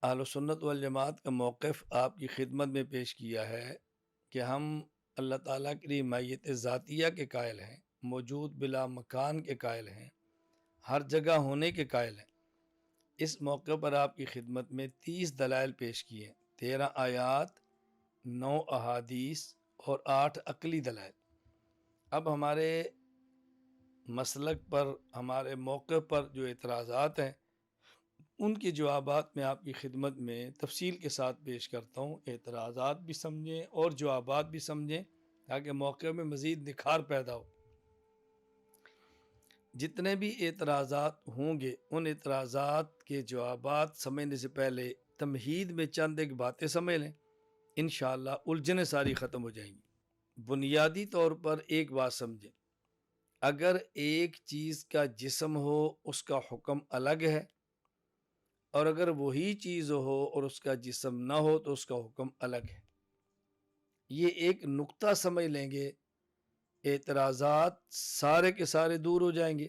اہل سنت والجماعت کا موقف آپ کی خدمت میں پیش کیا ہے کہ ہم اللہ تعالیٰ کے لیے مائیت ذاتیہ کے قائل ہیں، موجود بلا مکان کے قائل ہیں، ہر جگہ ہونے کے قائل ہیں۔ اس موقع پر آپ کی خدمت میں 30 دلائل پیش کیے ہیں، 13 آیات، 9 احادیث اور 8 عقلی دلائل۔ اب ہمارے مسلک پر، ہمارے موقع پر جو اعتراضات ہیں ان کے جوابات میں آپ کی خدمت میں تفصیل کے ساتھ پیش کرتا ہوں، اعتراضات بھی سمجھیں اور جوابات بھی سمجھیں تاکہ موقع میں مزید نکھار پیدا ہو۔ جتنے بھی اعتراضات ہوں گے ان اعتراضات کے جوابات سمجھنے سے پہلے تمہید میں چند ایک باتیں سمجھ لیں، انشاءاللہ الجھنیں ساری ختم ہو جائیں گی۔ بنیادی طور پر ایک بات سمجھیں، اگر ایک چیز کا جسم ہو اس کا حکم الگ ہے، اور اگر وہی چیز ہو اور اس کا جسم نہ ہو تو اس کا حکم الگ ہے۔ یہ ایک نقطہ سمجھ لیں گے، اعتراضات سارے کے سارے دور ہو جائیں گے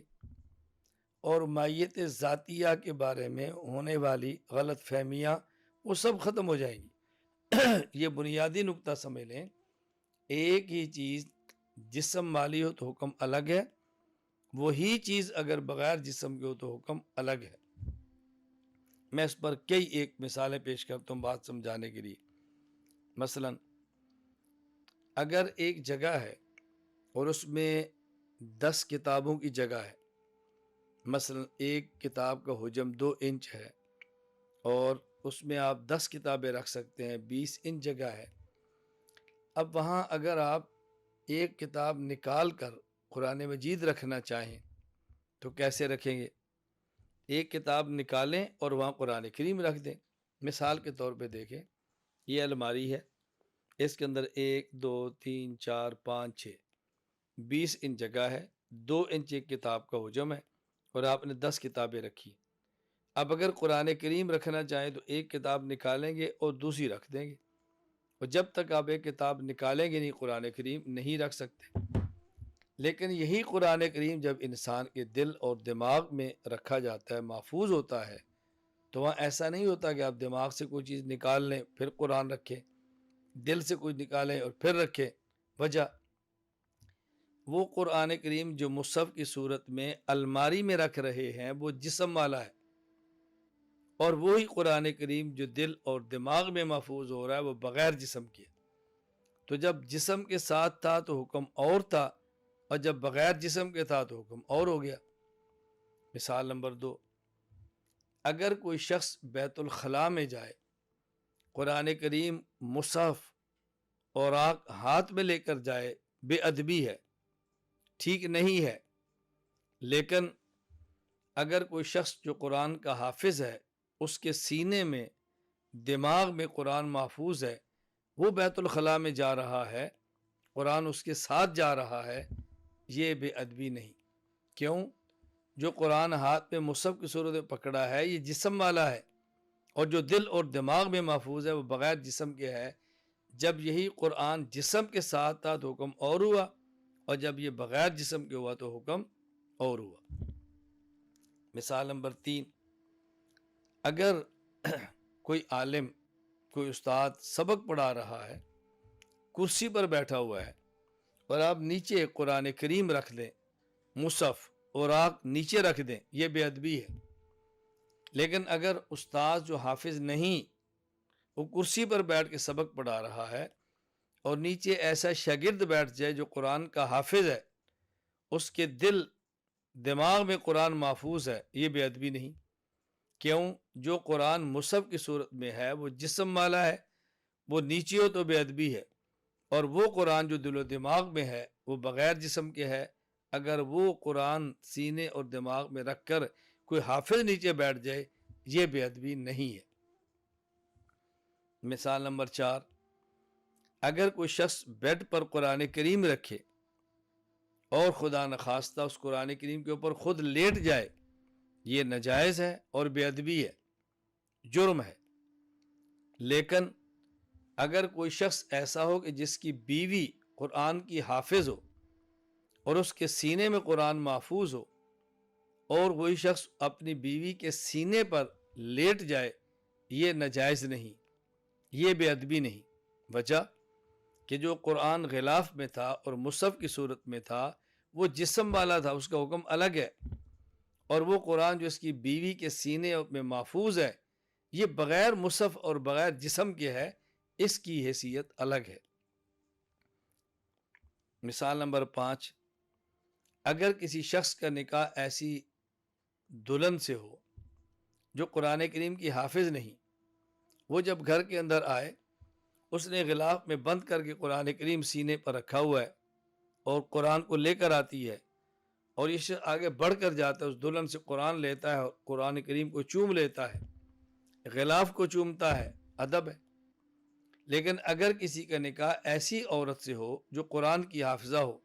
اور مائیت ذاتیہ کے بارے میں ہونے والی غلط فہمیاں وہ سب ختم ہو جائیں گی۔ یہ بنیادی نقطہ سمجھ لیں، ایک ہی چیز جسم والی ہو تو حکم الگ ہے، وہی چیز اگر بغیر جسم کے ہو تو حکم الگ ہے۔ میں اس پر کئی ایک مثالیں پیش کرتا ہوں بات سمجھانے کے لیے۔ مثلا اگر ایک جگہ ہے اور اس میں 10 کتابوں کی جگہ ہے، مثلا ایک کتاب کا حجم 2 انچ ہے اور اس میں آپ 10 کتابیں رکھ سکتے ہیں، 20 انچ جگہ ہے۔ اب وہاں اگر آپ ایک کتاب نکال کر قرآن مجید رکھنا چاہیں تو کیسے رکھیں گے؟ ایک کتاب نکالیں اور وہاں قرآن کریم رکھ دیں۔ مثال کے طور پہ دیکھیں، یہ الماری ہے، اس کے اندر 1 2 3 4 5 6 20 انچ جگہ ہے، 2 انچ ایک کتاب کا حجم ہے اور آپ نے 10 کتابیں رکھی۔ اب اگر قرآن کریم رکھنا چاہیں تو ایک کتاب نکالیں گے اور دوسری رکھ دیں گے، اور جب تک آپ ایک کتاب نکالیں گے نہیں قرآن کریم نہیں رکھ سکتے۔ لیکن یہی قرآن کریم جب انسان کے دل اور دماغ میں رکھا جاتا ہے، محفوظ ہوتا ہے، تو وہاں ایسا نہیں ہوتا کہ آپ دماغ سے کوئی چیز نکال لیں پھر قرآن رکھیں، دل سے کوئی نکالیں اور پھر رکھیں۔ وجہ وہ قرآن کریم جو مصحف کی صورت میں الماری میں رکھ رہے ہیں وہ جسم والا ہے، اور وہی قرآن کریم جو دل اور دماغ میں محفوظ ہو رہا ہے وہ بغیر جسم کے۔ تو جب جسم کے ساتھ تھا تو حکم اور تھا، اور جب بغیر جسم کے تھا تو حکم اور ہو گیا۔ مثال نمبر 2، اگر کوئی شخص بیت الخلاء میں جائے، قرآن کریم مصحف اور ہاتھ میں لے کر جائے، بے ادبی ہے، ٹھیک نہیں ہے۔ لیکن اگر کوئی شخص جو قرآن کا حافظ ہے، اس کے سینے میں دماغ میں قرآن محفوظ ہے، وہ بیت الخلاء میں جا رہا ہے، قرآن اس کے ساتھ جا رہا ہے، یہ بے ادبی نہیں۔ کیوں؟ جو قرآن ہاتھ میں مصحف کی صورت میں پکڑا ہے یہ جسم والا ہے، اور جو دل اور دماغ میں محفوظ ہے وہ بغیر جسم کے ہے۔ جب یہی قرآن جسم کے ساتھ تھا تو حکم اور ہوا، اور جب یہ بغیر جسم کے ہوا تو حکم اور ہوا۔ مثال نمبر 3، اگر کوئی عالم، کوئی استاد سبق پڑھا رہا ہے، کرسی پر بیٹھا ہوا ہے، اور آپ نیچے قرآن کریم رکھ دیں، مصحف اور آپ نیچے رکھ دیں، یہ بے ادبی ہے۔ لیکن اگر استاد جو حافظ نہیں، وہ کرسی پر بیٹھ کے سبق پڑھا رہا ہے اور نیچے ایسا شاگرد بیٹھ جائے جو قرآن کا حافظ ہے، اس کے دل دماغ میں قرآن محفوظ ہے، یہ بے ادبی نہیں۔ کیوں؟ جو قرآن مصحف کی صورت میں ہے وہ جسم والا ہے، وہ نیچے ہو تو بے ادبی ہے، اور وہ قرآن جو دل و دماغ میں ہے وہ بغیر جسم کے ہے۔ اگر وہ قرآن سینے اور دماغ میں رکھ کر کوئی حافظ نیچے بیٹھ جائے، یہ بے ادبی نہیں ہے۔ مثال نمبر 4، اگر کوئی شخص بیڈ پر قرآن کریم رکھے اور خدا نخواستہ اس قرآن کریم کے اوپر خود لیٹ جائے، یہ ناجائز ہے اور بے ادبی ہے، جرم ہے۔ لیکن اگر کوئی شخص ایسا ہو کہ جس کی بیوی قرآن کی حافظ ہو اور اس کے سینے میں قرآن محفوظ ہو، اور وہی شخص اپنی بیوی کے سینے پر لیٹ جائے، یہ ناجائز نہیں، یہ بے ادبی نہیں۔ وجہ کہ جو قرآن غلاف میں تھا اور مصحف کی صورت میں تھا وہ جسم والا تھا، اس کا حکم الگ ہے، اور وہ قرآن جو اس کی بیوی کے سینے میں محفوظ ہے یہ بغیر مصحف اور بغیر جسم کے ہے، اس کی حیثیت الگ ہے۔ مثال نمبر 5، اگر کسی شخص کا نکاح ایسی دلہن سے ہو جو قرآن کریم کی حافظ نہیں، وہ جب گھر کے اندر آئے اس نے غلاف میں بند کر کے قرآن کریم سینے پر رکھا ہوا ہے اور قرآن کو لے کر آتی ہے، اور یہ شخص آگے بڑھ کر جاتا ہے، اس دلہن سے قرآن لیتا ہے اور قرآن کریم کو چوم لیتا ہے، غلاف کو چومتا ہے، ادب ہے۔ لیکن اگر کسی کا نکاح ایسی عورت سے ہو جو قرآن کی حافظہ ہو،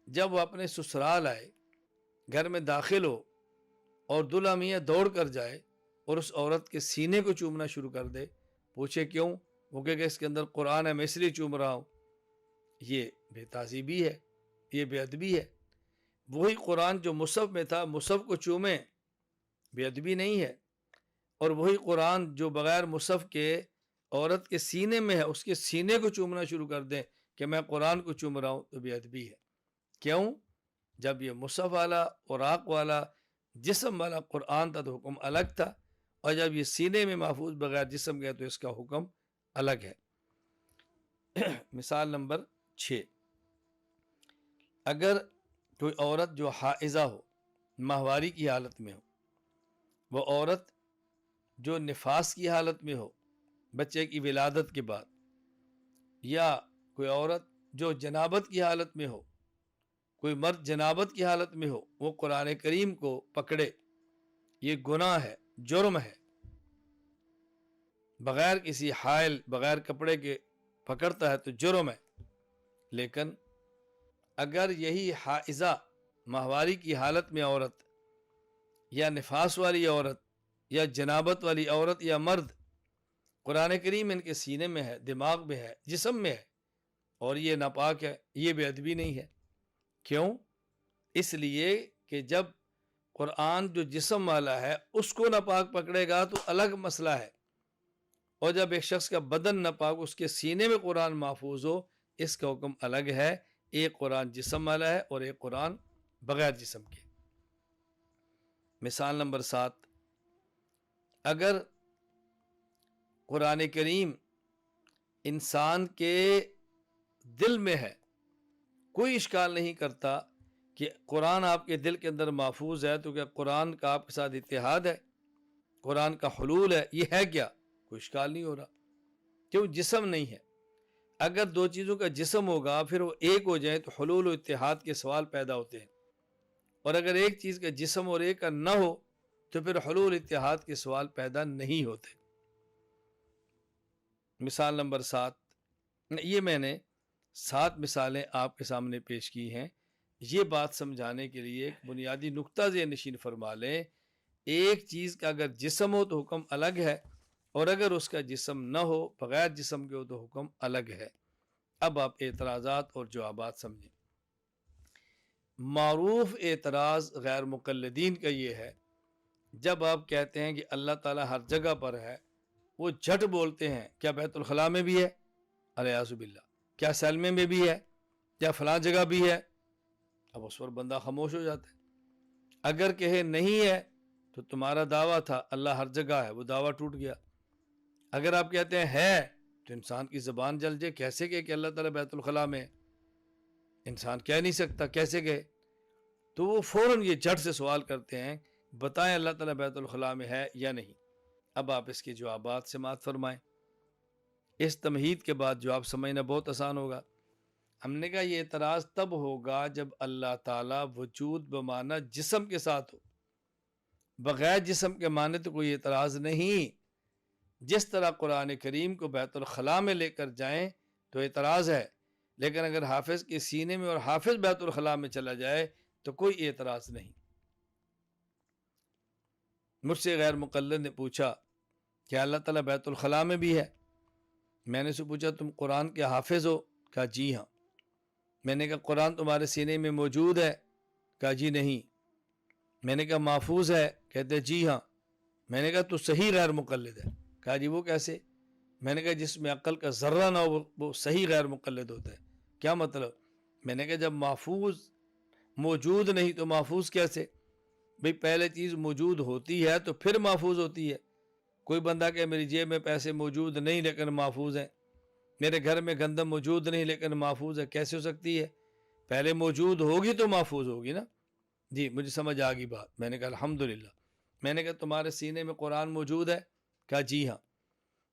جب وہ اپنے سسرال آئے، گھر میں داخل ہو اور دلہا میاں دوڑ کر جائے اور اس عورت کے سینے کو چومنا شروع کر دے، پوچھے کیوں؟ وہ کہ اس کے اندر قرآن ہے میں اس لیے چوم رہا ہوں، یہ بے تہذیبی ہے، یہ بے ادبی ہے۔ وہی قرآن جو مصحف میں تھا مصحف کو چومیں، بے ادبی نہیں ہے، اور وہی قرآن جو بغیر مصحف کے عورت کے سینے میں ہے اس کے سینے کو چومنا شروع کر دیں کہ میں قرآن کو چوم رہا ہوں، تو بے ادبی ہے۔ کیوں؟ جب یہ مصحف والا اوراق والا جسم والا قرآن تھا تو حکم الگ تھا، اور جب یہ سینے میں محفوظ بغیر جسم گیا تو اس کا حکم الگ ہے۔ مثال نمبر 6، اگر کوئی عورت جو حائضہ ہو، ماہواری کی حالت میں ہو، وہ عورت جو نفاس کی حالت میں ہو بچے کی ولادت کے بعد، یا کوئی عورت جو جنابت کی حالت میں ہو، کوئی مرد جنابت کی حالت میں ہو، وہ قرآن کریم کو پکڑے، یہ گناہ ہے، جرم ہے، بغیر کسی حائل بغیر کپڑے کے پکڑتا ہے تو جرم ہے۔ لیکن اگر یہی حائضہ ماہواری کی حالت میں عورت یا نفاس والی عورت یا جنابت والی عورت یا مرد قرآن کریم ان کے سینے میں ہے، دماغ میں ہے، جسم میں ہے، اور یہ ناپاک ہے، یہ بے ادبی نہیں ہے۔ کیوں؟ اس لیے کہ جب قرآن جو جسم والا ہے اس کو ناپاک پکڑے گا تو الگ مسئلہ ہے، اور جب ایک شخص کا بدن ناپاک اس کے سینے میں قرآن محفوظ ہو اس کا حکم الگ ہے۔ ایک قرآن جسم والا ہے اور ایک قرآن بغیر جسم کے۔ مثال نمبر 7، اگر قرآن کریم انسان کے دل میں ہے، کوئی اشکال نہیں کرتا کہ قرآن آپ کے دل کے اندر محفوظ ہے، تو کیا قرآن کا آپ کے ساتھ اتحاد ہے، قرآن کا حلول ہے، یہ ہے کیا؟ کوئی اشکال نہیں ہو رہا، کیوں؟ جسم نہیں ہے۔ اگر دو چیزوں کا جسم ہوگا پھر وہ ایک ہو جائیں تو حلول و اتحاد کے سوال پیدا ہوتے ہیں، اور اگر ایک چیز کا جسم اور ایک کا نہ ہو تو پھر حلول اتحاد کے سوال پیدا نہیں ہوتے۔ مثال نمبر 7، یہ میں نے 7 مثالیں آپ کے سامنے پیش کی ہیں، یہ بات سمجھانے کے لیے ایک بنیادی نقطہ ذہن نشین فرما لیں۔ ایک چیز کا اگر جسم ہو تو حکم الگ ہے، اور اگر اس کا جسم نہ ہو بغیر جسم کے ہو تو حکم الگ ہے۔ اب آپ اعتراضات اور جوابات سمجھیں۔ معروف اعتراض غیر مقلدین کا یہ ہے، جب آپ کہتے ہیں کہ اللہ تعالیٰ ہر جگہ پر ہے، وہ جھٹ بولتے ہیں کیا بیت الخلاء میں بھی ہے؟ الیاذ باللہ، کیا سلمے میں بھی ہے؟ کیا فلاں جگہ بھی ہے؟ اب اس پر بندہ خاموش ہو جاتا ہے۔ اگر کہے نہیں ہے تو تمہارا دعویٰ تھا اللہ ہر جگہ ہے، وہ دعویٰ ٹوٹ گیا۔ اگر آپ کہتے ہیں ہے تو انسان کی زبان جل جائے، کیسے کہ اللہ تعالیٰ بیت الخلاء میں ہے؟ انسان کہہ نہیں سکتا، کیسے کہے؟ تو وہ فوراً یہ جھٹ سے سوال کرتے ہیں بتائیں اللہ تعالیٰ بیت الخلاء میں ہے یا نہیں۔ اب آپ اس کے جوابات سماعت فرمائیں۔ اس تمہید کے بعد جواب سمجھنا بہت آسان ہوگا۔ ہم نے کہا یہ اعتراض تب ہوگا جب اللہ تعالیٰ وجود بمعنی جسم کے ساتھ ہو، بغیر جسم کے معنی تو کوئی اعتراض نہیں۔ جس طرح قرآن کریم کو بیت الخلاء میں لے کر جائیں تو اعتراض ہے، لیکن اگر حافظ کے سینے میں اور حافظ بیت الخلاء میں چلا جائے تو کوئی اعتراض نہیں۔ مجھ سے غیر مقلد نے پوچھا کہ اللہ تعالیٰ بیت الخلاء میں بھی ہے؟ میں نے اسے پوچھا تم قرآن کے حافظ ہو؟ کہا جی ہاں۔ میں نے کہا قرآن تمہارے سینے میں موجود ہے؟ کہا جی نہیں۔ میں نے کہا محفوظ ہے؟ کہتے جی ہاں۔ میں نے کہا تو صحیح غیر مقلد ہے۔ کہا جی وہ کیسے؟ میں نے کہا جس میں عقل کا ذرہ نہ ہو وہ صحیح غیر مقلد ہوتا ہے۔ کیا مطلب؟ میں نے کہا جب محفوظ موجود نہیں تو محفوظ کیسے؟ بھئی پہلے چیز موجود ہوتی ہے تو پھر محفوظ ہوتی ہے۔ کوئی بندہ کہ میری جیب میں پیسے موجود نہیں لیکن محفوظ ہیں، میرے گھر میں گندم موجود نہیں لیکن محفوظ ہے، کیسے ہو سکتی ہے؟ پہلے موجود ہوگی تو محفوظ ہوگی نا۔ جی مجھے سمجھ آ گئی بات۔ میں نے کہا الحمدللہ۔ میں نے کہا تمہارے سینے میں قرآن موجود ہے؟ کہا جی ہاں۔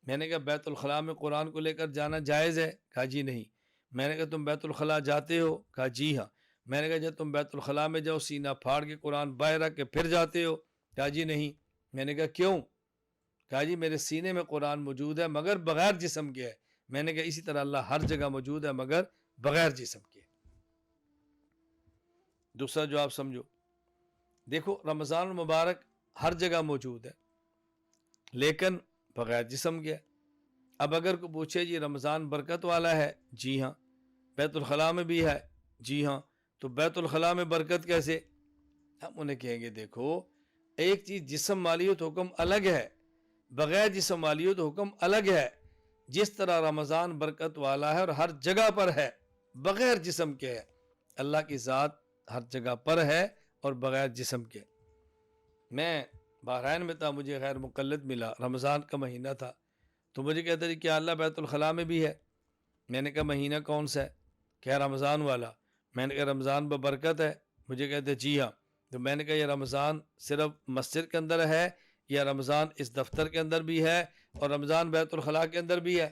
میں نے کہا بیت الخلاء میں قرآن کو لے کر جانا جائز ہے؟ کہا جی نہیں۔ میں نے کہا تم بیت الخلاء جاتے ہو؟ کہا جی ہاں۔ میں نے کہا جب تم بیت الخلاء میں جاؤ سینہ پھاڑ کے قرآن باہر رکھ کے پھر جاتے ہو؟ کہا جی نہیں۔ میں نے کہا کیوں؟ کہا جی میرے سینے میں قرآن موجود ہے مگر بغیر جسم کے ہے۔ میں نے کہا اسی طرح اللہ ہر جگہ موجود ہے مگر بغیر جسم کے۔ دوسرا جواب سمجھو، دیکھو رمضان المبارک ہر جگہ موجود ہے لیکن بغیر جسم کے ہے۔ اب اگر کوئی پوچھے جی رمضان برکت والا ہے؟ جی ہاں۔ بیت الخلاء میں بھی ہے؟ جی ہاں۔ تو بیت الخلاء میں برکت کیسے؟ ہم انہیں کہیں گے دیکھو ایک چیز جسم والی ہو تو حکم الگ ہے، بغیر جسم والی ہو تو حکم الگ ہے۔ جس طرح رمضان برکت والا ہے اور ہر جگہ پر ہے بغیر جسم کے ہے، اللہ کی ذات ہر جگہ پر ہے اور بغیر جسم کے۔ میں بحرین میں تھا، مجھے غیر مقلد ملا، رمضان کا مہینہ تھا، تو مجھے کہتے ہیں کیا اللہ بیت الخلاء میں بھی ہے؟ میں نے کہا مہینہ کون سا ہے؟ کیا رمضان والا؟ میں نے کہا رمضان ببرکت ہے؟ مجھے کہتے جی ہاں۔ تو میں نے کہا یہ رمضان صرف مسجد کے اندر ہے یا رمضان اس دفتر کے اندر بھی ہے اور رمضان بیت الخلاء کے اندر بھی ہے؟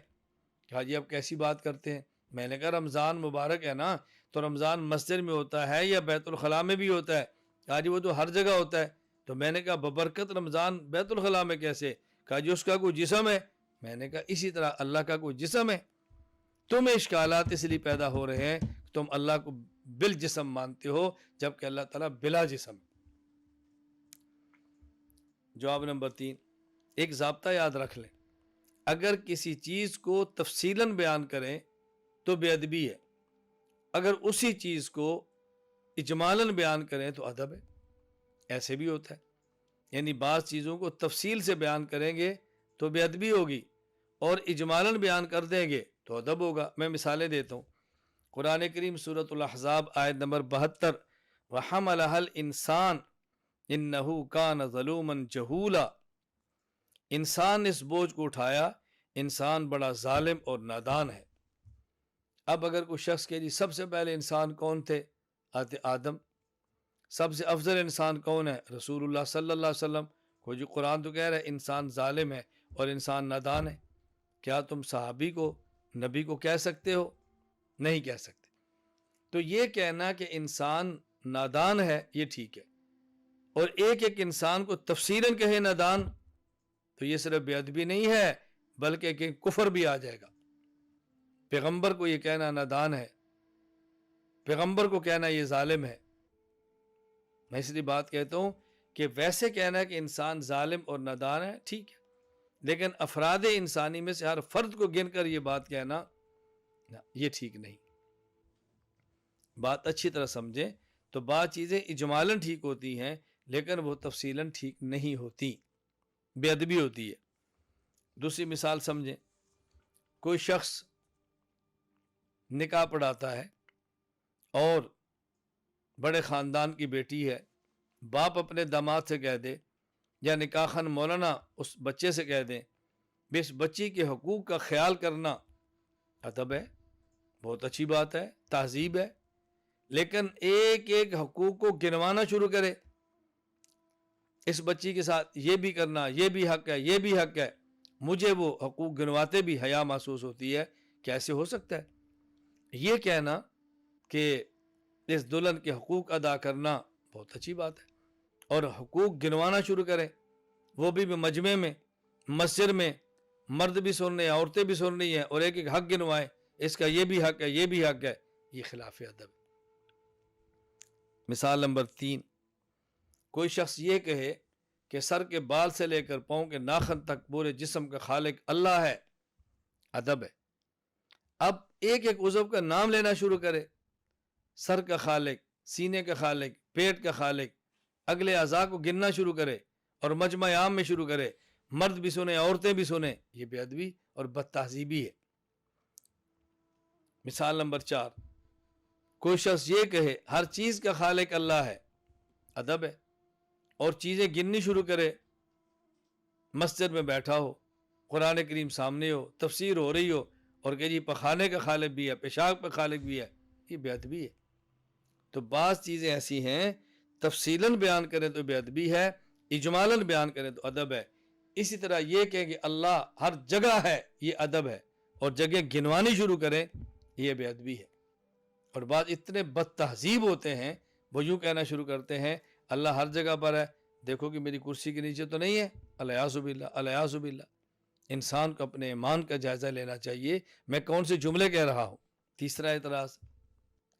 کہا جی اب کیسی بات کرتے ہیں؟ میں نے کہا رمضان مبارک ہے نا، تو رمضان مسجد میں ہوتا ہے یا بیت الخلاء میں بھی ہوتا ہے؟ کہا جی وہ تو ہر جگہ ہوتا ہے۔ تو میں نے کہا ببرکت رمضان بیت الخلاء میں کیسے؟ کہا جی اس کا کوئی جسم ہے۔ میں نے کہا اسی طرح اللہ کا کوئی جسم ہے۔ تمہیں اشکالات اس لیے پیدا ہو رہے ہیں تم اللہ کو بالجسم مانتے ہو جبکہ اللہ تعالیٰ بلا جسم۔ جواب نمبر 3، ایک ضابطہ یاد رکھ لیں، اگر کسی چیز کو تفصیلاً بیان کریں تو بے ادبی ہے، اگر اسی چیز کو اجمالاً بیان کریں تو ادب ہے۔ ایسے بھی ہوتا ہے، یعنی بعض چیزوں کو تفصیل سے بیان کریں گے تو بے ادبی ہوگی اور اجمالاً بیان کر دیں گے تو ادب ہوگا۔ میں مثالیں دیتا ہوں۔ قرآن کریم سورۃ الاحزاب آیت نمبر 72، وَحَمَلَهَا الْإِنسَانُ إِنَّهُ كَانَ ظَلُومًا جَهُولًا، انسان اس بوجھ کو اٹھایا، انسان بڑا ظالم اور نادان ہے۔ اب اگر کوئی شخص کہ جی سب سے پہلے انسان کون تھے؟ آدم۔ سب سے افضل انسان کون ہے؟ رسول اللہ صلی اللہ علیہ وسلم۔ کوئی جو قرآن تو کہہ رہا ہے انسان ظالم ہے اور انسان نادان ہے، کیا تم صحابی کو نبی کو کہہ سکتے ہو؟ نہیں کہہ سکتے۔ تو یہ کہنا کہ انسان نادان ہے یہ ٹھیک ہے، اور ایک ایک انسان کو تفصیلاً کہے نادان تو یہ صرف بے ادبی نہیں ہے بلکہ کہ کفر بھی آ جائے گا۔ پیغمبر کو یہ کہنا نادان ہے، پیغمبر کو کہنا یہ ظالم ہے۔ میں اس لیے بات کہتا ہوں کہ ویسے کہنا ہے کہ انسان ظالم اور نادان ہے ٹھیک ہے، لیکن افراد انسانی میں سے ہر فرد کو گن کر یہ بات کہنا یہ ٹھیک نہیں۔ بات اچھی طرح سمجھیں تو بعض چیزیں اجمالاً ٹھیک ہوتی ہیں لیکن وہ تفصیلاً ٹھیک نہیں ہوتی، بے ادبی ہوتی ہے۔ دوسری مثال سمجھیں، کوئی شخص نکاح پڑھاتا ہے اور بڑے خاندان کی بیٹی ہے، باپ اپنے داماد سے کہہ دے یا نکاح خان مولانا اس بچے سے کہہ دیں بھی اس بچی کے حقوق کا خیال کرنا ادب ہے، بہت اچھی بات ہے، تہذیب ہے، لیکن ایک ایک حقوق کو گنوانا شروع کرے، اس بچی کے ساتھ یہ بھی کرنا، یہ بھی حق ہے، یہ بھی حق ہے، مجھے وہ حقوق گنواتے بھی حیا محسوس ہوتی ہے۔ کیسے ہو سکتا ہے؟ یہ کہنا کہ اس دلہن کے حقوق ادا کرنا بہت اچھی بات ہے اور حقوق گنوانا شروع کریں، وہ بھی مجمع میں، مسجد میں، مرد بھی سن رہے ہیں عورتیں بھی سن رہی ہیں اور ایک ایک حق گنوائیں، اس کا یہ بھی حق ہے، یہ بھی حق ہے، یہ خلاف ادب ہے۔ مثال نمبر 3، کوئی شخص یہ کہے کہ سر کے بال سے لے کر پاؤں کے ناخن تک پورے جسم کا خالق اللہ ہے، ادب ہے۔ اب ایک ایک عضو کا نام لینا شروع کرے، سر کا خالق، سینے کا خالق، پیٹ کا خالق، اگلے اعضاء کو گننا شروع کرے اور مجمع عام میں شروع کرے، مرد بھی سنیں عورتیں بھی سنیں، یہ بے ادبی اور بد تہذیبی ہے۔ مثال نمبر 4، کوئی شخص یہ کہے ہر چیز کا خالق اللہ ہے، ادب ہے، اور چیزیں گننی شروع کرے، مسجد میں بیٹھا ہو، قرآن کریم سامنے ہو، تفسیر ہو رہی ہو، اور کہ جی پخانے کا خالق بھی ہے، پیشاب کا خالق بھی ہے، یہ بے ادبی ہے۔ تو بعض چیزیں ایسی ہیں تفصیلاً بیان کریں تو بے ادبی ہے، اجمالاً بیان کریں تو ادب ہے۔ اسی طرح یہ کہیں کہ اللہ ہر جگہ ہے، یہ ادب ہے، اور جگہ گنوانی شروع کریں، یہ بے ادبی ہے۔ اور بعض اتنے بد تہذیب ہوتے ہیں، وہ یوں کہنا شروع کرتے ہیں اللہ ہر جگہ پر ہے، دیکھو کہ میری کرسی کے نیچے تو نہیں ہے، الیاذ باللہ الیاذ باللہ۔ انسان کو اپنے ایمان کا جائزہ لینا چاہیے، میں کون سے جملے کہہ رہا ہوں۔ تیسرا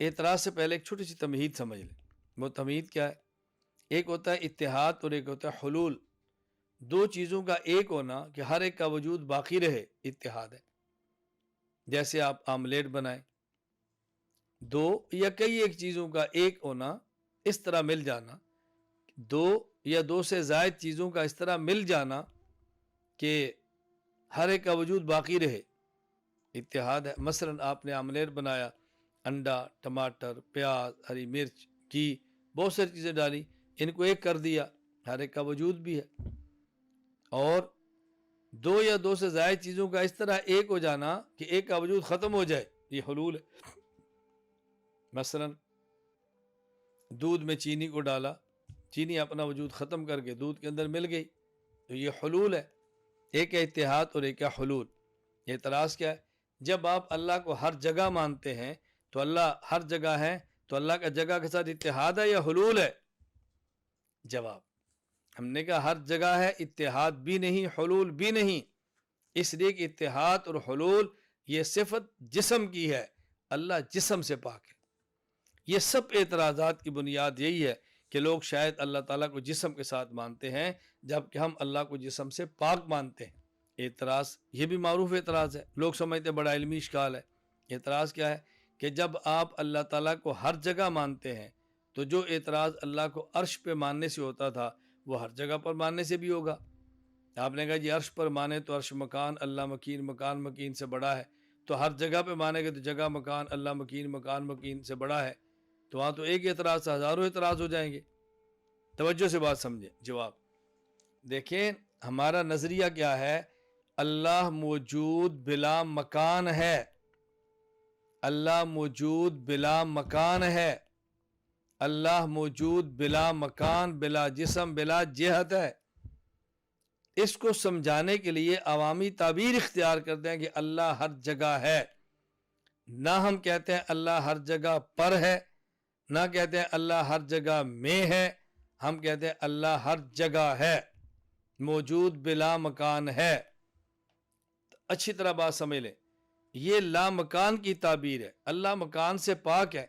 اعتراض سے پہلے ایک چھوٹی سی تمہید سمجھ لیں۔ وہ تمہید کیا ہے؟ ایک ہوتا ہے اتحاد اور ایک ہوتا ہے حلول۔ دو چیزوں کا ایک ہونا کہ ہر ایک کا وجود باقی رہے، اتحاد ہے۔ جیسے آپ آملیٹ بنائیں، دو یا کئی ایک چیزوں کا ایک ہونا، اس طرح مل جانا، دو یا دو سے زائد چیزوں کا اس طرح مل جانا کہ ہر ایک کا وجود باقی رہے، اتحاد ہے۔ مثلا آپ نے آملیٹ بنایا، انڈا، ٹماٹر، پیاز، ہری مرچ، گھی، بہت ساری چیزیں ڈالی، ان کو ایک کر دیا، ہر ایک کا وجود بھی ہے۔ اور دو یا دو سے زائد چیزوں کا اس طرح ایک ہو جانا کہ ایک کا وجود ختم ہو جائے، یہ حلول ہے۔ مثلا دودھ میں چینی کو ڈالا، چینی اپنا وجود ختم کر کے دودھ کے اندر مل گئی، تو یہ حلول ہے۔ ایک ہے اتحاد اور ایک ہے حلول۔ اعتراض کیا ہے؟ جب آپ اللہ کو ہر جگہ مانتے ہیں تو اللہ ہر جگہ ہے، تو اللہ کا جگہ کے ساتھ اتحاد ہے یا حلول ہے؟ جواب، ہم نے کہا ہر جگہ ہے، اتحاد بھی نہیں، حلول بھی نہیں، اس لیے کہ اتحاد اور حلول یہ صفت جسم کی ہے، اللہ جسم سے پاک ہے۔ یہ سب اعتراضات کی بنیاد یہی ہے کہ لوگ شاید اللہ تعالیٰ کو جسم کے ساتھ مانتے ہیں جبکہ ہم اللہ کو جسم سے پاک مانتے ہیں۔ اعتراض یہ بھی معروف اعتراض ہے، لوگ سمجھتے بڑا علمی اشکال ہے۔ اعتراض کیا ہے کہ جب آپ اللہ تعالیٰ کو ہر جگہ مانتے ہیں تو جو اعتراض اللہ کو عرش پہ ماننے سے ہوتا تھا وہ ہر جگہ پر ماننے سے بھی ہوگا۔ آپ نے کہا جی عرش پر مانے تو عرش مکان، اللہ مکین، مکان مکین سے بڑا ہے، تو ہر جگہ پہ مانے گا تو جگہ مکان، اللہ مکین، مکان مکین سے بڑا ہے، تو وہاں تو ایک اعتراض سے ہزاروں اعتراض ہو جائیں گے۔ توجہ سے بات سمجھیں۔ جواب دیکھیں، ہمارا نظریہ کیا ہے؟ اللہ موجود بلا مکان ہے، اللہ موجود بلا مکان ہے، اللہ موجود بلا مکان، بلا جسم، بلا جہت ہے۔ اس کو سمجھانے کے لیے عوامی تعبیر اختیار کرتے ہیں کہ اللہ ہر جگہ ہے، نہ ہم کہتے ہیں اللہ ہر جگہ پر ہے، نہ کہتے ہیں اللہ ہر جگہ میں ہے، ہم کہتے ہیں اللہ ہر جگہ ہے، موجود بلا مکان ہے۔ اچھی طرح بات سمجھ لیں، یہ لا مکان کی تعبیر ہے، اللہ مکان سے پاک ہے۔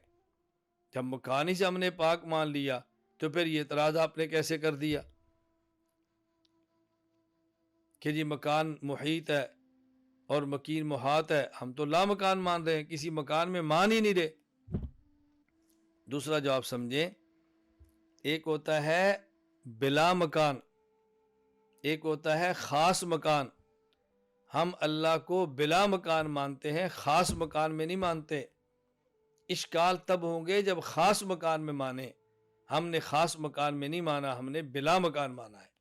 جب مکان ہی سے ہم نے پاک مان لیا تو پھر یہ اعتراض آپ نے کیسے کر دیا کہ جی مکان محیط ہے اور مکین محاط ہے؟ ہم تو لا مکان مان رہے ہیں، کسی مکان میں مان ہی نہیں رہے۔ دوسرا جواب سمجھیں، ایک ہوتا ہے بلا مکان، ایک ہوتا ہے خاص مکان۔ ہم اللہ کو بلا مکان مانتے ہیں، خاص مکان میں نہیں مانتے۔ اشکال تب ہوں گے جب خاص مکان میں مانے، ہم نے خاص مکان میں نہیں مانا، ہم نے بلا مکان مانا ہے۔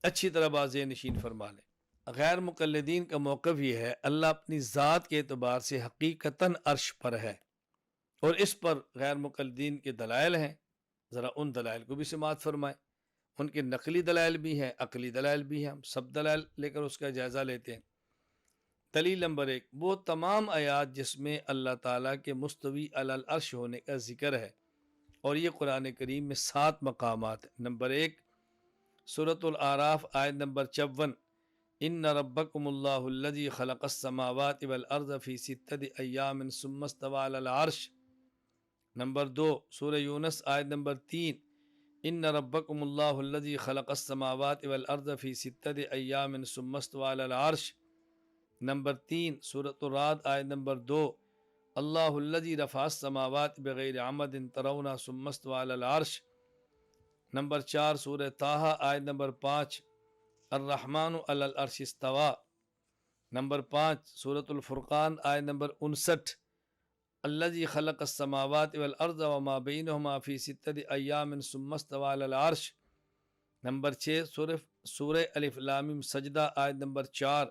اچھی طرح بات ذہن نشین فرما لیں۔ غیر مقلدین کا موقف یہ ہے اللہ اپنی ذات کے اعتبار سے حقیقتاً عرش پر ہے، اور اس پر غیر مقلدین کے دلائل ہیں، ذرا ان دلائل کو بھی سماعت فرمائیں۔ ان کے نقلی دلائل بھی ہیں، عقلی دلائل بھی ہیں، ہم سب دلائل لے کر اس کا جائزہ لیتے ہیں۔ دلیل نمبر 1، وہ تمام آیات جس میں اللہ تعالیٰ کے مستوی علی العرش ہونے کا ذکر ہے، اور یہ قرآن کریم میں 7 مقامات ہیں۔ نمبر 1، سورۃ الاعراف آیت نمبر 54، ان ربکم اللہ الذی خلق السماوات والارض فی 6 ایام ثم استوی علی العرش۔ نمبر 2، سورہ یونس آیت نمبر 3، ان ربکم اللہ الذی خلق السماوات والارض فی 6 ایام ثم استوی علی العرش۔ نمبر 3، سورۃ الرعد آیت نمبر 2، اللہ الذی رفع السماوات بغیر عمد ترونها ثم استوی علی العرش۔ نمبر 4، سورہ طٰہٰ آیت نمبر 5، الرحمن علی العرش استوى. نمبر 5 سورۃ الفرقان آیت نمبر 59. الذی خلق السماوات والارض وما بینہما فی ستۃ ایام ثم استوى علی العرش. نمبر 6 سورہ الف لام میم سجدہ آیت نمبر 4.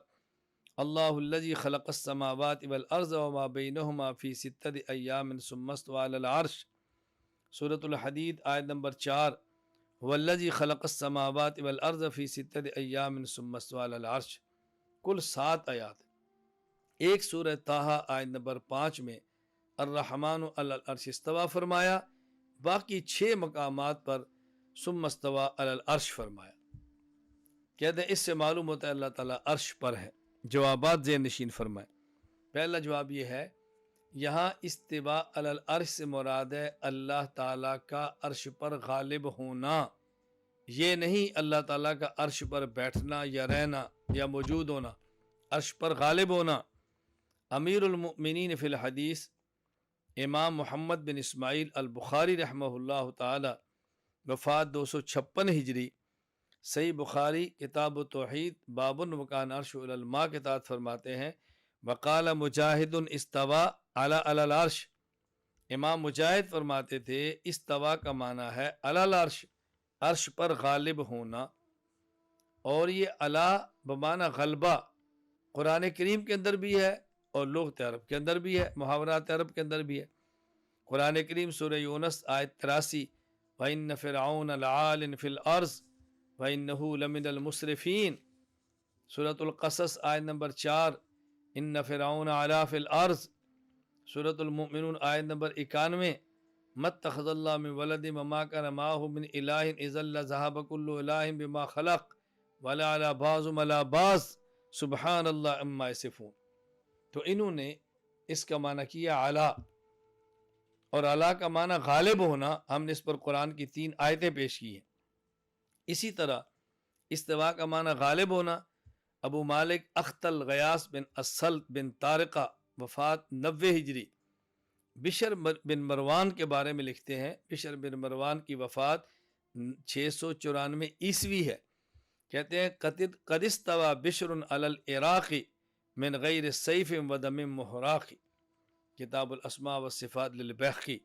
اللہ الذی خلق السماوات والارض وما بینہما فی ستۃ ایام ثم استوى علی العرش. سورۃ الحدید آیت نمبر 4. والذی خلق السماوات والارض فی ستۃ ایام ثم استوى علی العرش. کل 7 آیات. ایک سورہ طٰہٰ آیت نمبر 5 میں الرحمن علی العرش استوى فرمایا، باقی 6 مقامات پر ثم استوى علی العرش فرمایا. کہتے ہیں اس سے معلوم ہوتا ہے اللہ تعالیٰ عرش پر ہے. جوابات ذہن نشین فرمائے. پہلا جواب یہ ہے، یہاں استواء علی العرش سے مراد ہے اللہ تعالیٰ کا عرش پر غالب ہونا. یہ نہیں اللہ تعالیٰ کا عرش پر بیٹھنا یا رہنا یا موجود ہونا، عرش پر غالب ہونا. امیر المؤمنین فی الحدیث امام محمد بن اسماعیل البخاری رحمہ اللہ تعالی، وفات 256 ہجری، صحیح بخاری کتاب التوحید باب وکان عرش علی الماء کے تحت فرماتے ہیں وقال مجاہد استوى علی العرش. امام مجاہد فرماتے تھے استوا کا معنی ہے علی العرش، عرش پر غالب ہونا. اور یہ علی بمعنی غلبہ قرآن کریم کے اندر بھی ہے اور لغت عرب کے اندر بھی ہے، محاورات عرب کے اندر بھی ہے. قرآن کریم سورہ یونس آیت 83 وَإِنَّ فِرْعَوْنَ لَعَالٍ فِي الْأَرْضِ وَإِنَّهُ لَمِنَ الْمُسْرِفِينَ. سورۃ القصص آیت نمبر 4 إِنَّ فِرْعَوْنَ عَلَا فِي الْأَرْضِ. سورۃ المؤمنون آیت نمبر 91 مَتَّخَذَ اللَّهُ مِن وَلَدٍ وَمَا كَانَ مَعَهُ مِنْ إِلَٰهٍ إِذًا لَّذَهَبَ كُلُّ إِلَٰهٍ بِمَا خَلَقَ وَلَعَلَا بَعْضُهُمْ عَلَىٰ بَعْضٍ سبحان اللہ عما یصفون. تو انہوں نے اس کا معنی کیا علا، اور علا کا معنی غالب ہونا. ہم نے اس پر قرآن کی 3 آیتیں پیش کی ہیں. اسی طرح استوا کا معنی غالب ہونا. ابو مالک اختل غیاث بن السلط بن طارقہ، وفات 90 ہجری، بشر بن مروان کے بارے میں لکھتے ہیں. بشر بن مروان کی وفات 694 عیسوی ہے. کہتے ہیں قد استوى بشر علی العراق من غیر سیف و دم محراق. کتاب الاسماء والصفات للبیہقی.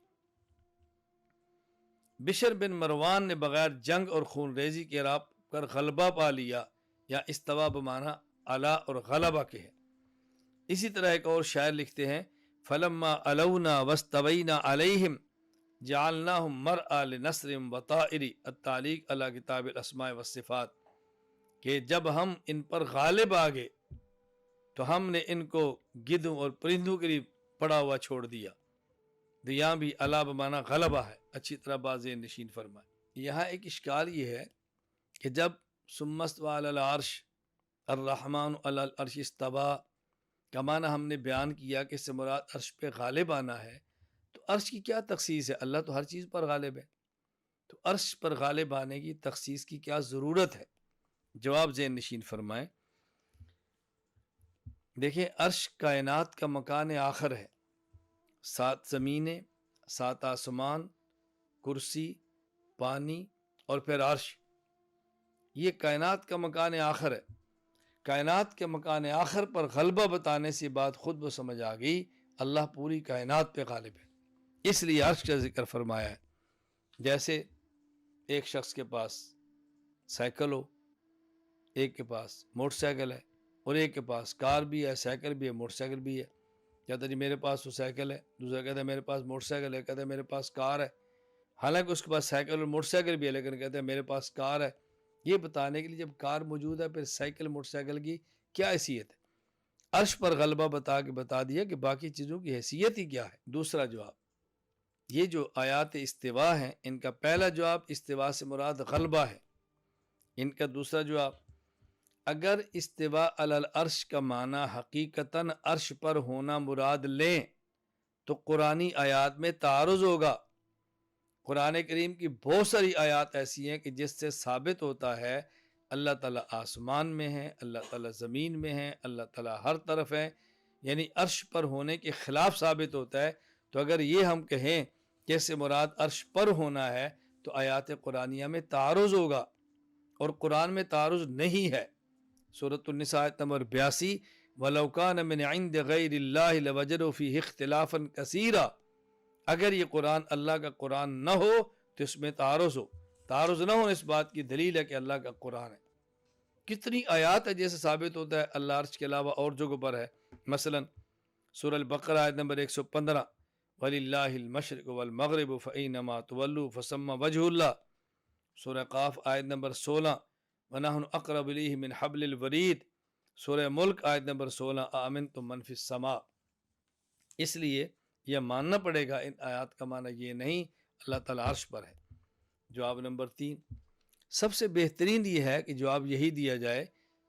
بشر بن مروان نے بغیر جنگ اور خون ریزی کے عراق پر غلبہ پا لیا، یا استوا بمعنی علا اور غلبہ کے ہے. اسی طرح ایک اور شاعر لکھتے ہیں فلما علونا واستوینا علیہم جعلناہم مرعا لنصر وطائر. التعلیق علی کتاب الاسماء والصفات، کہ جب ہم ان پر غالب آ گئے تو ہم نے ان کو گدھوں اور پرندوں کے لیے پڑا ہوا چھوڑ دیا. تو یہاں بھی علا بمعنی غلبہ ہے. اچھی طرح باز نشین فرمائے. یہاں ایک اشکال یہ ہے کہ جب ثم استوى علی العرش الرحمن علی العرش استوى کا معنی ہم نے بیان کیا کہ اس سے مراد عرش پہ غالب آنا ہے، تو عرش کی کیا تخصیص ہے؟ اللہ تو ہر چیز پر غالب ہے، تو عرش پر غالب آنے کی تخصیص کی کیا ضرورت ہے؟ جواب ذہن نشین فرمائیں. دیکھیں عرش کائنات کا مکان آخر ہے. 7 زمینیں، 7 آسمان، کرسی، پانی اور پھر عرش، یہ کائنات کا مکان آخر ہے. کائنات کے مکان آخر پر غلبہ بتانے سے بات خود وہ سمجھ آ گئی اللہ پوری کائنات پہ غالب ہے، اس لیے عرش کا ذکر فرمایا ہے. جیسے ایک شخص کے پاس سائیکل ہو، ایک کے پاس موٹر سائیکل ہے، اور ایک کے پاس کار بھی ہے، سائیکل بھی ہے، موٹر سائیکل بھی ہے. کہتا ہے جی میرے پاس تو سائیکل ہے، دوسرا کہتا ہے میرے پاس موٹر سائیکل ہے، کہتا ہے میرے پاس کار ہے. حالانکہ اس کے پاس سائیکل اور موٹر سائیکل بھی ہے، لیکن کہتا ہے میرے پاس کار ہے. یہ بتانے کے لیے جب کار موجود ہے پھر سائیکل موٹر سائیکل کی کیا حیثیت ہے؟ عرش پر غلبہ بتا دیا کہ باقی چیزوں کی حیثیت ہی کیا ہے. دوسرا جواب، یہ جو آیات استوا ہیں ان کا پہلا جواب استوا سے مراد غلبہ ہے. ان کا دوسرا جواب، اگر استوا علی العرش کا معنی حقیقتاً عرش پر ہونا مراد لیں تو قرآنی آیات میں تعارض ہوگا. قرآن کریم کی بہت ساری آیات ایسی ہیں کہ جس سے ثابت ہوتا ہے اللہ تعالیٰ آسمان میں ہے، اللہ تعالیٰ زمین میں ہے، اللہ تعالیٰ ہر طرف ہے، یعنی عرش پر ہونے کے خلاف ثابت ہوتا ہے. تو اگر یہ ہم کہیں کہ اس سے مراد عرش پر ہونا ہے تو آیات قرآنیہ میں تعارض ہوگا. اور قرآن میں تعارض نہیں ہے۔ سورۃ النساء آیت نمبر 82، وَلَوْ كَانَ مِنْ عِنْدِ غَيْرِ اللَّهِ لَوَجَدُوا فِيهِ اخْتِلَافًا كَثِيرًا، اگر یہ قرآن اللہ کا قرآن نہ ہو تو اس میں تعارض ہو۔ تعارض نہ ہو اس بات کی دلیل ہے کہ اللہ کا قرآن ہے۔ کتنی آیات ہے جیسے ثابت ہوتا ہے اللہ عرش کے علاوہ اور جگہوں پر ہے۔ مثلا سورہ البقرہ آیت نمبر 115، وَلِلَّهِ الْمَشْرِقُ وَالْمَغْرِبُ فَأَيْنَمَا تُوَلُّوا فَثَمَّ وَجْهُ اللَّهِ۔ سورہ قاف آیت نمبر 16، وَنَحْنُ أَقْرَبُ إِلَيْهِ مِنْ حَبْلِ الْوَرِيدِ۔ سورہ ملک آیت نمبر 16، آمنتم من فی السماء۔ اس لیے یہ ماننا پڑے گا، ان آیات کا معنی یہ نہیں اللہ تعالیٰ عرش پر ہے۔ جواب نمبر 3، سب سے بہترین یہ ہے کہ جواب یہی دیا جائے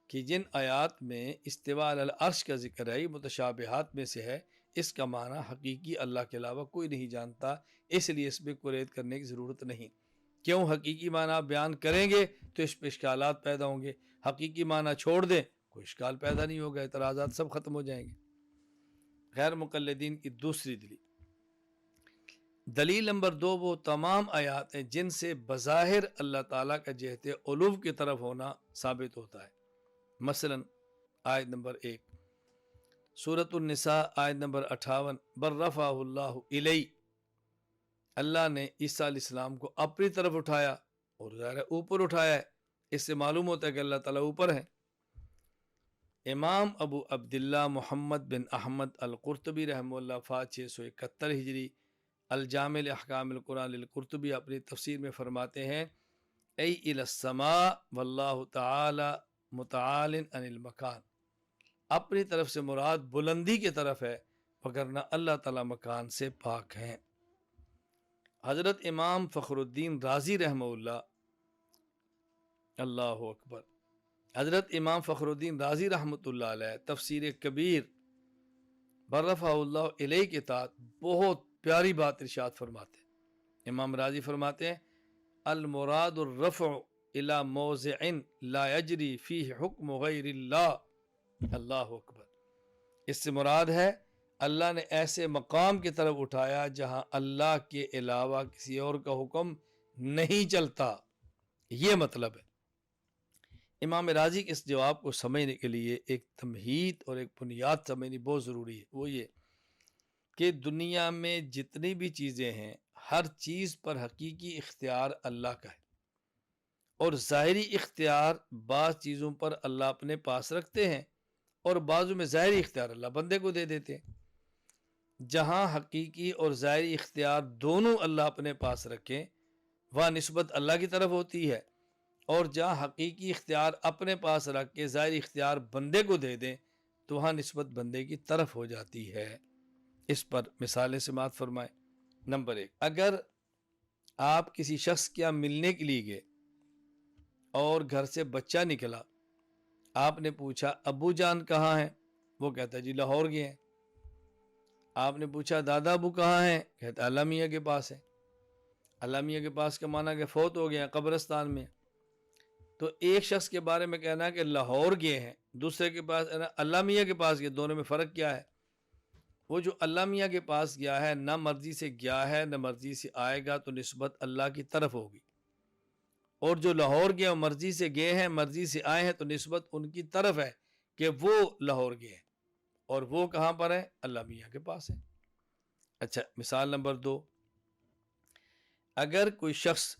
کہ جن آیات میں استواء علی العرش کا ذکر ہے یہ متشابہات میں سے ہے، اس کا معنی حقیقی اللہ کے علاوہ کوئی نہیں جانتا، اس لیے اس میں قرید کرنے کی ضرورت نہیں۔ کیوں حقیقی معنی آپ بیان کریں گے تو اس پہ اشکالات پیدا ہوں گے، حقیقی معنی چھوڑ دیں کوئی اشکال پیدا نہیں ہوگا، اعتراضات سب ختم ہو جائیں گے۔ غیر مقلدین کی دوسری دلیل نمبر 2، وہ تمام آیات ہیں جن سے بظاہر اللہ تعالیٰ کا جہت علو کی طرف ہونا ثابت ہوتا ہے۔ مثلا آیت نمبر 1 سورۃ النساء آیت نمبر 58، بل رفعہ اللہ الیہ، اللہ نے عیسیٰ علیہ السلام کو اپنی طرف اٹھایا، اور ظاہر اوپر اٹھایا ہے، اس سے معلوم ہوتا ہے کہ اللہ تعالیٰ اوپر ہے۔ امام ابو عبداللہ محمد بن احمد القرطبی رحمہ اللہ فات 671 ہجری، الجامع لاحکام القرآن للقرطبی اپنی تفسیر میں فرماتے ہیں، ای الی السماء واللہ تعالی متعال عن المکان، اپنی طرف سے مراد بلندی کی طرف ہے، وگرنہ اللہ تعالیٰ مکان سے پاک ہیں۔ حضرت امام فخر الدین رازی رحمہ اللہ، اللہ اکبر، حضرت امام فخر الدین رازی رحمۃ اللہ علیہ تفسیر کبیر برفع اللہ علیہ کے تحت بہت پیاری بات ارشاد فرماتے ہیں۔ امام رازی فرماتے ہیں، المراد الرفع الى موضع لا یجری فیہ حکم غیر اللہ، اللہ اکبر، اس سے مراد ہے اللہ نے ایسے مقام کی طرف اٹھایا جہاں اللہ کے علاوہ کسی اور کا حکم نہیں چلتا، یہ مطلب ہے۔ امام رازی کے اس جواب کو سمجھنے کے لیے ایک تمہید اور ایک بنیاد سمجھنی بہت ضروری ہے، وہ یہ کہ دنیا میں جتنی بھی چیزیں ہیں ہر چیز پر حقیقی اختیار اللہ کا ہے، اور ظاہری اختیار بعض چیزوں پر اللہ اپنے پاس رکھتے ہیں اور بعضوں میں ظاہری اختیار اللہ بندے کو دے دیتے ہیں۔ جہاں حقیقی اور ظاہری اختیار دونوں اللہ اپنے پاس رکھیں وہاں نسبت اللہ کی طرف ہوتی ہے، اور جہاں حقیقی اختیار اپنے پاس رکھ کے ظاہری اختیار بندے کو دے دیں تو وہاں نسبت بندے کی طرف ہو جاتی ہے۔ اس پر مثالیں سماعت فرمائیں۔ نمبر 1، اگر آپ کسی شخص کے یہاں ملنے کے لیے گئے اور گھر سے بچہ نکلا، آپ نے پوچھا ابو جان کہاں ہیں؟ وہ کہتا ہے جی لاہور گئے ہیں۔ آپ نے پوچھا دادا ابو کہاں ہیں؟ کہتا اللہ میاں کے پاس ہے۔ اللہ میاں کے پاس کا معنی کہ فوت ہو گیا، قبرستان میں۔ تو ایک شخص کے بارے میں کہنا کہ لاہور گئے ہیں، دوسرے کے پاس اللہ میاں کے پاس گئے، دونوں میں فرق کیا ہے؟ وہ جو اللہ میاں کے پاس گیا ہے نہ مرضی سے گیا ہے نہ مرضی سے آئے گا تو نسبت اللہ کی طرف ہوگی، اور جو لاہور گئے مرضی سے گئے ہیں مرضی سے آئے ہیں تو نسبت ان کی طرف ہے کہ وہ لاہور گئے ہیں، اور وہ کہاں پر ہے؟ اللہ میاں کے پاس ہے۔ اچھا، مثال نمبر 2، اگر کوئی شخص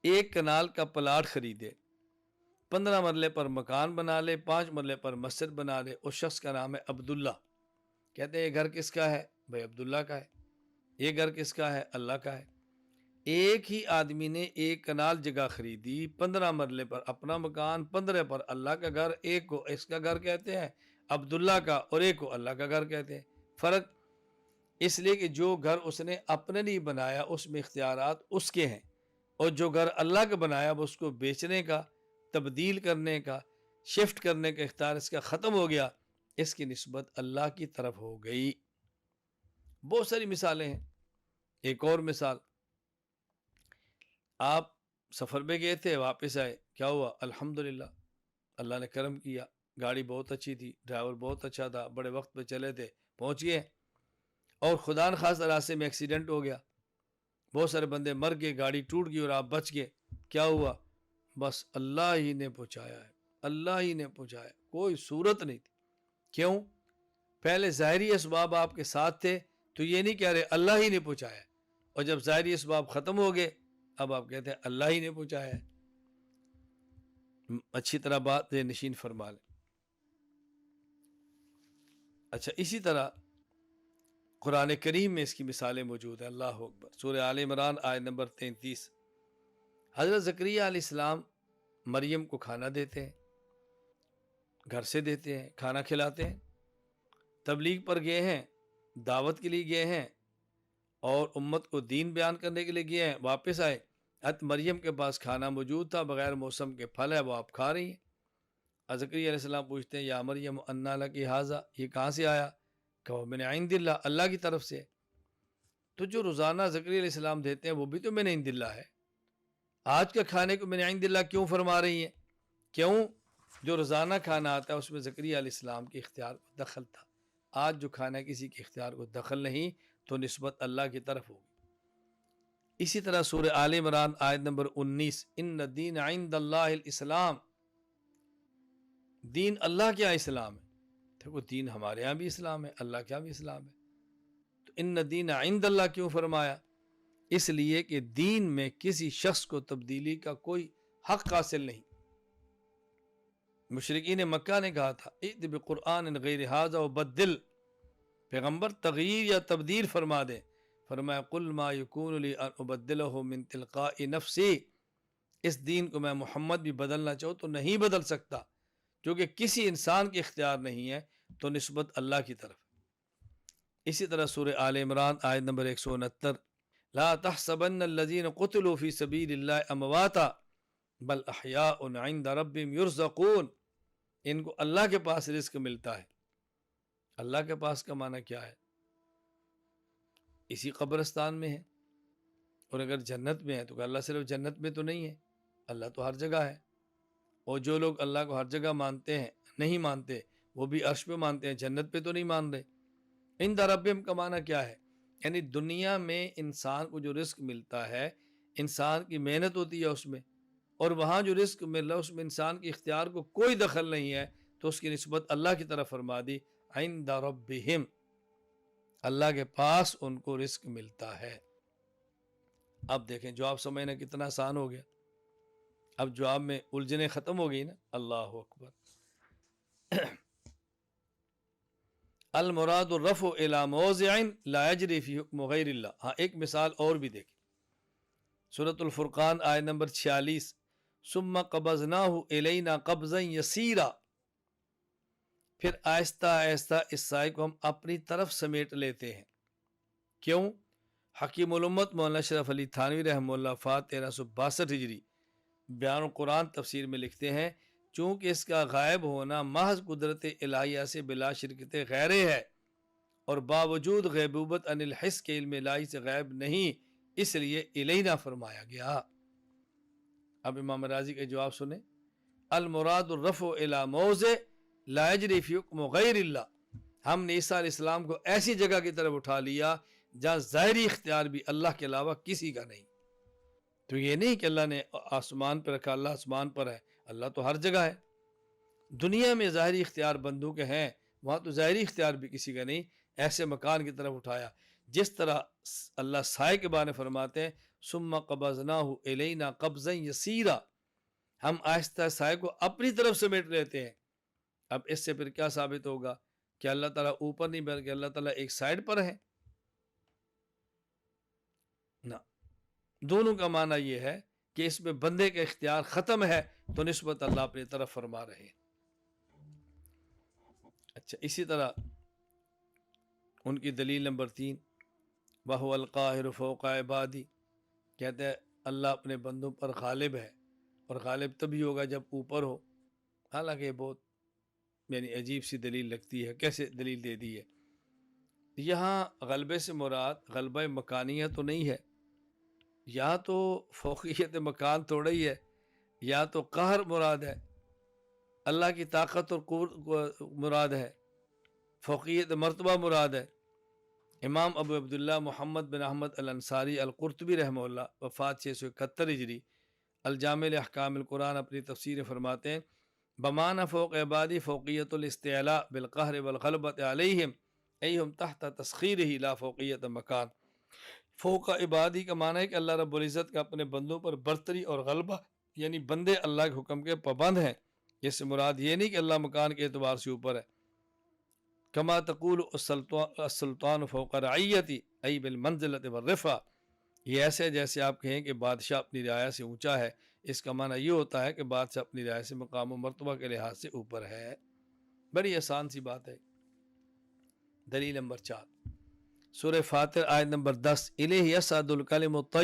ایک کنال کا پلاٹ خریدے، 15 مرلے پر مکان بنا لے، 5 مرلے پر مسجد بنا لے، اس شخص کا نام ہے عبداللہ، کہتے ہیں یہ گھر کس کا ہے؟ بھائی عبداللہ کا ہے۔ یہ گھر کس کا ہے؟ اللہ کا ہے۔ ایک ہی آدمی نے ایک کنال جگہ خریدی، 15 مرلے پر اپنا مکان، 15 پر اللہ کا گھر، ایک کو اس کا گھر کہتے ہیں عبداللہ کا اور ایک کو اللہ کا گھر کہتے ہیں۔ فرق اس لیے کہ جو گھر اس نے اپنے لیے بنایا اس میں اختیارات اس کے ہیں، اور جو گھر اللہ کا بنایا وہ اس کو بیچنے کا، تبدیل کرنے کا، شفٹ کرنے کا اختیار اس کا ختم ہو گیا، اس کی نسبت اللہ کی طرف ہو گئی۔ بہت ساری مثالیں ہیں۔ ایک اور مثال، آپ سفر پہ گئے تھے، واپس آئے، کیا ہوا؟ الحمدللہ اللہ نے کرم کیا، گاڑی بہت اچھی تھی، ڈرائیور بہت اچھا تھا، بڑے وقت پہ چلے تھے، پہنچ گئے، اور خدا نخواستہ راستے میں ایکسیڈنٹ ہو گیا، بہت سارے بندے مر گئے، گاڑی ٹوٹ گئی اور آپ بچ گئے۔ کیا ہوا؟ بس اللہ ہی نے پہنچایا ہے، اللہ ہی نے پہنچایا، کوئی صورت نہیں تھی۔ کیوں؟ پہلے ظاہری اسباب آپ کے ساتھ تھے تو یہ نہیں کہہ رہے اللہ ہی نے پہنچایا، اور جب ظاہری اسباب ختم ہو گئے اب آپ کہتے ہیں اللہ ہی نے پہنچایا ہے۔ اچھی طرح بات نشین فرما لیں۔ اچھا، اسی طرح قرآن کریم میں اس کی مثالیں موجود ہیں۔ اللہ اکبر، سورہ آل عمران آیت نمبر 33۔ حضرت زکریا علیہ السلام مریم کو کھانا دیتے ہیں، گھر سے دیتے ہیں، کھانا کھلاتے ہیں، تبلیغ پر گئے ہیں، دعوت کے لیے گئے ہیں اور امت کو دین بیان کرنے کے لیے گئے ہیں، واپس آئے، حضرت مریم کے پاس کھانا موجود تھا، بغیر موسم کے پھل ہے وہ آپ کھا رہی ہیں۔ زکریا علیہ السلام پوچھتے ہیں یا مریم انا لک ھذا، یہ کہاں سے آیا؟ کہ من عند اللہ، اللہ کی طرف سے۔ تو جو روزانہ زکریا علیہ السلام دیتے ہیں وہ بھی تو من عند اللہ ہے، آج کا کھانے کو من عند اللہ کیوں فرما رہی ہیں؟ کیوں؟ جو روزانہ کھانا آتا ہے اس میں زکریا علیہ السلام کے اختیار کو دخل تھا، آج جو کھانا ہے کسی کے اختیار کو دخل نہیں، تو نسبت اللہ کی طرف ہوگی۔ اسی طرح سورہ آل عمران آیت نمبر 19، ان الدین عند اللہ الاسلام، دین اللہ کے یہاں اسلام ہے۔ دیکھو دین ہمارے یہاں بھی اسلام ہے، اللہ کے یہاں بھی اسلام ہے، تو ان الدین عند اللہ کیوں فرمایا؟ اس لیے کہ دین میں کسی شخص کو تبدیلی کا کوئی حق حاصل نہیں۔ مشرکین مکہ نے کہا تھا ائت بقرآن غیر ھذا وبدل، پیغمبر تغییر یا تبدیل فرما دے، فرمایا قل ما یکون لی ان ابدلہ من تلقاء نفسی، اس دین کو میں محمد بھی بدلنا چاہوں تو نہیں بدل سکتا، کیونکہ کسی انسان کے اختیار نہیں ہے، تو نسبت اللہ کی طرف۔ اسی طرح سورہ آل عمران آیت نمبر 169، لا تحسبن الذین قتلوا فی سبیل اللہ امواتا بل احیاء عند ربهم یرزقون، ان کو اللہ کے پاس رزق ملتا ہے۔ اللہ کے پاس کا معنی کیا ہے؟ اسی قبرستان میں ہے، اور اگر جنت میں ہے تو اللہ صرف جنت میں تو نہیں ہے، اللہ تو ہر جگہ ہے، اور جو لوگ اللہ کو ہر جگہ مانتے ہیں، نہیں مانتے، وہ بھی عرش پہ مانتے ہیں، جنت پہ تو نہیں مان رہے۔ عند ربهم کا معنی کیا ہے؟ یعنی دنیا میں انسان کو جو رزق ملتا ہے، انسان کی محنت ہوتی ہے اس میں، اور وہاں جو رزق مل رہا ہے اس میں انسان کے اختیار کو کوئی دخل نہیں ہے، تو اس کی نسبت اللہ کی طرف فرما دی، عند ربهم، اللہ کے پاس ان کو رزق ملتا ہے۔ اب دیکھیں جواب سمجھنا کتنا آسان ہو گیا، اب جواب میں الجھنیں ختم ہو گئی نا۔ اللہ اکبر۔ المراد الرفع الى موضع لا يجري فی حکم غیر اللہ۔ ہاں ایک مثال اور بھی دیکھیں، سورۃ الفرقان آیت نمبر 46، ثم قبضناہ الینا قبضا یسیرا، پھر آہستہ آہستہ اس سائے کو ہم اپنی طرف سمیٹ لیتے ہیں۔ کیوں؟ حکیم الامت مولانا اشرف علی تھانوی رحمہ اللہ وفات 1362 ہجری بیان القرآن تفسیر میں لکھتے ہیں، چونکہ اس کا غائب ہونا محض قدرت الہیہ سے بلا شرکت غیر ہے، اور باوجود غیبوبت عن الحس کے علم الہی سے غائب نہیں، اس لیے الینا فرمایا گیا۔ اب امام راضی کا جواب سنیں، المراد الرفع الی موضع لا یجری فی حکم غیر اللہ، ہم نے عیسیٰ علیہ السلام کو ایسی جگہ کی طرف اٹھا لیا جہاں ظاہری اختیار بھی اللہ کے علاوہ کسی کا نہیں۔ تو یہ نہیں کہ اللہ نے آسمان پہ رکھا، اللہ آسمان پر ہے، اللہ تو ہر جگہ ہے۔ دنیا میں ظاہری اختیار بندوں کے ہیں، وہاں تو ظاہری اختیار بھی کسی کا نہیں، ایسے مکان کی طرف اٹھایا۔ جس طرح اللہ سائے کے بارے میں فرماتے ہیں ثم قبضناہ الینا قبضا یسیرا، ہم آہستہ سائے کو اپنی طرف سمیٹ لیتے ہیں۔ اب اس سے پھر کیا ثابت ہوگا کہ اللہ تعالیٰ اوپر نہیں بلکہ اللہ تعالیٰ ایک سائڈ پر ہے؟ نہ، دونوں کا معنی یہ ہے کہ اس میں بندے کا اختیار ختم ہے تو نسبت اللہ اپنی طرف فرما رہے ہیں۔ اچھا، اسی طرح ان کی دلیل نمبر 3، وَهُوَ الْقَاهِرُ فَوْقَ عِبَادِهِ، کہتے ہیں اللہ اپنے بندوں پر غالب ہے، اور غالب تبھی ہوگا جب اوپر ہو۔ حالانکہ یہ بہت یعنی عجیب سی دلیل لگتی ہے، کیسے دلیل دے دی ہے؟ یہاں غلبے سے مراد غلبہ مکانیہ تو نہیں ہے، یا تو فوقیت مکان توڑا ہی ہے، یا تو قہر مراد ہے، اللہ کی طاقت اور قوت مراد ہے، فوقیت مرتبہ مراد ہے۔ امام ابو عبداللہ محمد بن احمد الانصاری القرطبی رحمہ اللہ وفات 671 ہجری الجامع احکام القرآن اپنی تفسیر فرماتے ہیں بمعنی فوق عبادی فوقیت الاستعلاء بالقہر والغلبۃ علیہم ایہم تحت تسخیرہ لا فوقیت مکان۔ فوق عبادی کا معنی ہے کہ اللہ رب العزت کا اپنے بندوں پر برتری اور غلبہ، یعنی بندے اللہ کے حکم کے پابند ہیں۔ اس سے مراد یہ نہیں کہ اللہ مکان کے اعتبار سے اوپر ہے۔ کما تقول السلطان فوق رعیتی ای بالمنزلۃ والرفعہ، یہ ایسے جیسے آپ کہیں کہ بادشاہ اپنی رعایا سے اونچا ہے۔ اس کا معنی یہ ہوتا ہے کہ بادشاہ اپنی رعایا سے مقام و مرتبہ کے لحاظ سے اوپر ہے۔ بڑی آسان سی بات ہے۔ دلیل نمبر 4 سورہ فاطر آیت نمبر 10 الیہ یصعد الکلم الطیب